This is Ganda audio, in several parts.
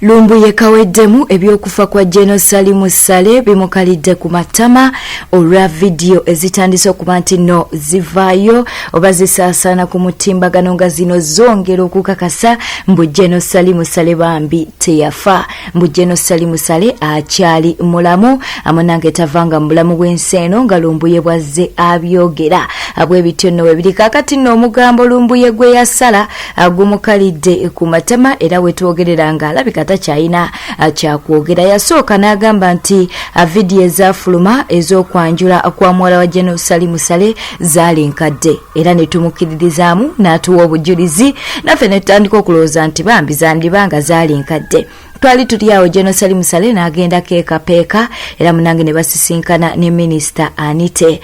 Lumbuye Kaweddemu ebyokufa kwa General Salim Saleh bimukalidde ku matama olwa video ezitandise okuba nti no zivaayo oba zisaasana ku mutimbagano nga zino zongera okukakasa mbu General Salim Saleh Bambi teyafa, mbu General Salim Saleh akyali mulamu amunange tavanga mu bulamu bw'ensi eno nga Lumbuye bwazze abyogera abw'ebityo nno webiri kakati nno omugambo Lumbuye gwe yasala agumukalidde ku matama era wetwogerera nga alabika takyayina kyakwogera. Yasooka n'agamba nti video ezafuluma ez'okwanjula kwa muwala wa General Salim Saleh zaali nkadde era ne tumukkiririzaamu n'atuwa obujulizi naffe ne tutandika okulowooza nti bambi zandibanga zaali nkadde. Twali tuli awo General Salim Saleh n'agenda keekapeeka era munange ne basisinkana ne Minister Anite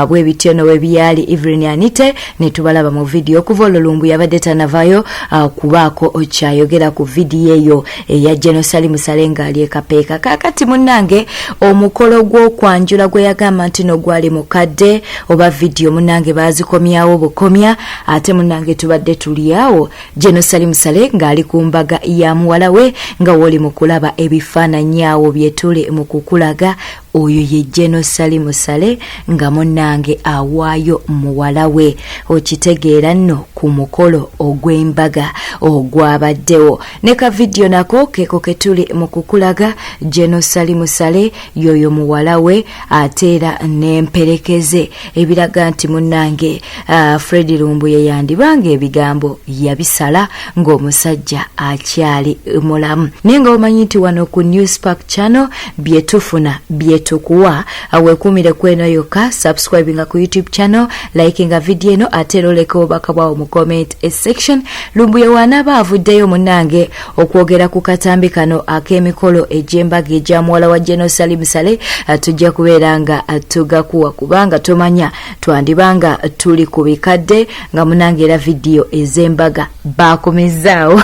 bw'ebityo no webyali Evelyn Anite ne tubalaba mu video okuva olwo Lumbuye yabadde tanavayo kubaako kyayogera ku video eyo eya General Salim Saleh ng'ali ekapeeka. Kakati munange omukolo gw'okwanjula gwe yagamba nti no gwali mukadde oba video munange baazikomyawo bukomya ate munange tubadde tuli awo General Salim Saleh ng'ali ku mbaga ya muwala we nga woli mukulaba ebifaananyi awo byetule mu kukulaga oyo ye General Salim Saleh nga munange awaayo muwala we. Okitegeera nno ku mukolo ogw'embaga ogwabaddewo ne ka video nako keko ketuli mu kukulaga General Salim Saleh yoyo muwala we ateera n'emperekeze ebiraga nti munange Fred Lumbuye yandibanga ebigambo yabisala ng'omusajja akyali mulamu. Nenga omanyi nti wano ku Newspark channel byetufuna byetukuwa awekumire kweno yoka subscribinga ku YouTube channel likinga video eno ate loleka obaka bwawo mu comment section. Lumbuye wanaba avuddeyo munange okwogera ku katambi kano ak'emikolo egy'embaga egya muwala wa General Salim Saleh tujja kubeera nga tugakuwa kubanga tomanya twandibanga tuli ku bikadde nga munange era video ez'embaga baakomezaawo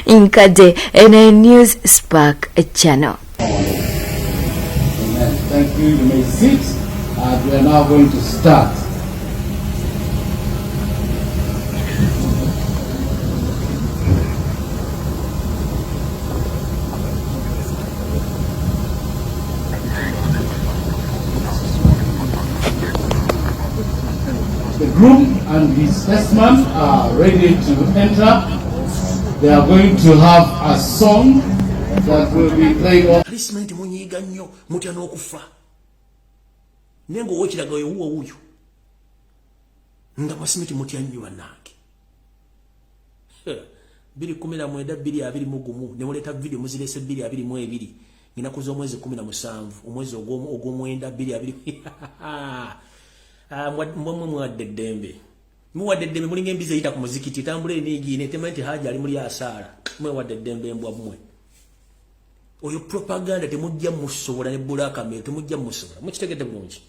Inkade in a Newspark channel. Amen. Thank you. You may sit. We are now going to start. The groom and his bestman are ready to enter. They are going to have a song that will be played on. Harassment munyiga nnyo mutya n'okufa. Nengo wokiraga wuwo wuyo. Nga masimiti mutya nnyo bannange. 2017 2021 ne muleta video muzirese 2022 ngina kuzo mwezi 17 omwezi ogw'omwenda 2022 mwadde dembe. Muwadde dembe mulinga embize yita ku muzikiti tambule nigi ne tementi haja ali muri asara mwadde dembe mbwa bumwe oyo propaganda temujja musobola ne bulaka me temujja musobola mukitegedde bulungi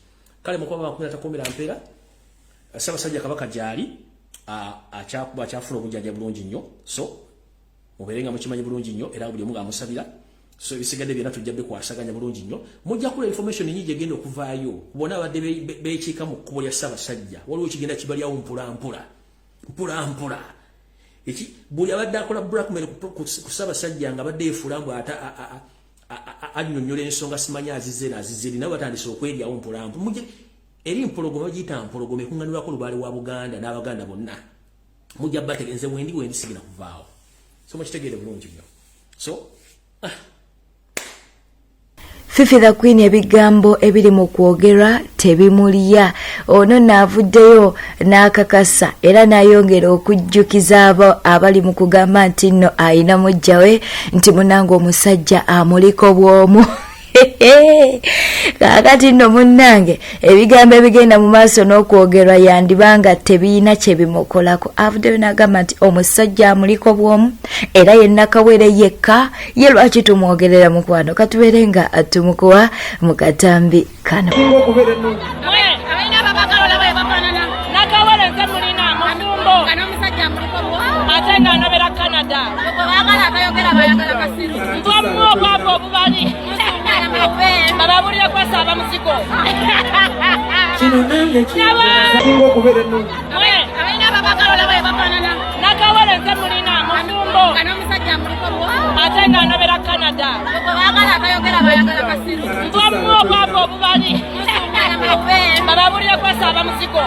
kale mukoba bakuna takomera mpera asaba sajja kabaka jali achakuba chafuro bujja bulungi nnyo so muberenga mukimanyi bulungi nnyo era buli muga musabira so bisigadde byonna tujjabbe kwasaganya bulungi nnyo mujja kula information nyingi egenda okuvaayo kubona abadde beekika mu kkubo lya Ssaabasajja waliwo kigenda kibalyawo mpula eki buli abadde akola blackmail ku Ssaabasajja nga badde efulambu ata annyonnyola ensonga simanyi azizze nabo batandise okweryawo mpula mujje eri mpologoma bagiyita mpologoma ekunganirwako lubaale wa Buganda n'Abaganda bonna mujja bategenze wendi sigina kuvaawo so mukitegeere bulungi nnyo so Fifi the Queen ebigambo ebiri mu kwogera tebimulya ono naavuddeyo n'akakasa era n'ayongera okujjukiza abo abali mu kugamba nti nno ayina mujjawe nti munange omusajja amuliko bwomu kakati nno munnange ebigambo ebigenda mu maaso n'okwogerwa yandibanga tebiyina kye bimukolako avuddeyo n'agamba nti omusajja amuliko bwomu era yenna Kawere yekka ye lwaki tumwogerera mukwano katubeere nga tumukuwa mu katambi kano. Baba buli yakwasaba muziko. Kino nange kingo kubere no. Abaina babakalola baye bafanana. Nakawale nze mulina musumbo. Kana musajja muliko bwa. Ate nga nabera Canada. Bagala akayogera bayagala kasiru. Bwamwo kwabo obubali. Baba buli yakwasaba muziko.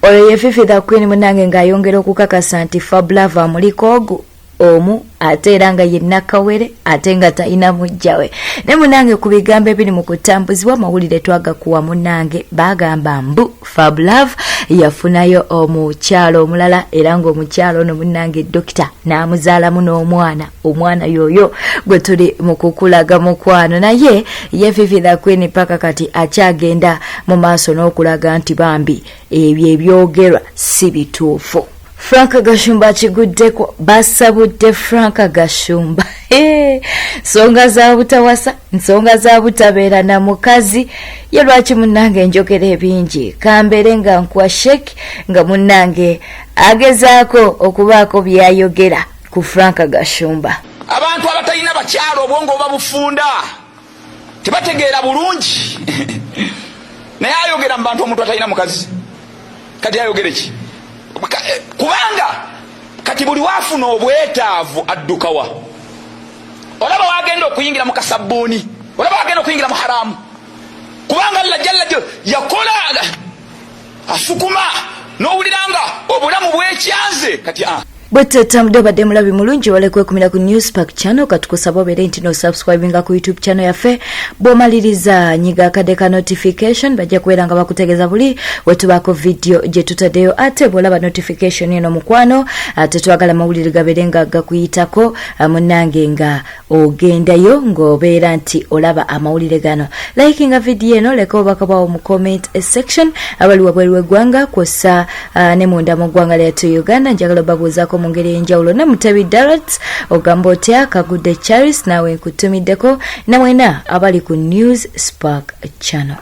Oyo ye Fifi the Queen munange ng'ayongera okukakasa nti Fablava amuliko omu ate era nga yenna kawere ate nga talina mujjawe. Ne munange ku bigambo ebiri mu kutambuzibwa amawulire twagakuwa munange bagamba mbu Fablava yafunayo omukyalo omulala era ng'omukyalo ono munange dokita n'amuzaalamu n'omwana. Omwana yoyo gwe tuli mu kukulaga mukwano naye ye Fifi the Queen paka kati akyagenda mu maaso n'okulaga nti bambi ebyo ebyogerwa si bituufu. Franka Gashumba kiguddeko basabudde Franka Gashumba nsonga za butawasa nsonga za butabeera na mukazi ye lwaki munange enjogera ebingi kambere nga nkwa sheki nga munange agezaako okubaako byayogera ku Franka Gashumba. Abantu abatalina bakyalo obwongo babufunda tebategeera bulungi naye ayogera mu bantu omuntu atalina mukazi kati ayogere ki kubanga kati buli wafuna obwetaavu addukawa olaba wagenda okuyingira mu kasabbuuni olaba wagenda okuyingira mu haramu kubanga Allah jalla yakola asukuma n'owuliranga obulamu bwekyanze kati Bwetutambudde obadde mulabi mulungi walekwekuumira ku Newspark channel katukusaba obeere nti n'osubscribinga ku YouTube channel yaffe bw'omaliriza nyiga akade ka notification bajja kubeera nga bakutegeeza buli wetubaako video gye tutaddeyo ate bw'olaba notification eno mukwano ate twagala amawulire gabeere nga gakuyitako munnange nga ogendayo ng'obeera nti olaba amawulire gano likinga video eno leka obubaka bwawo mu comment section abali wabweru w'eggwanga kw'ossa ne munda mu ggwanga lyattu Uganda njagala obabuuzaako mu ngeri enjawulo ne Mutebi Darrett ogamba otya Kagudde Charis nawe nkutumiddeko na mwena abali ku Newspark channel.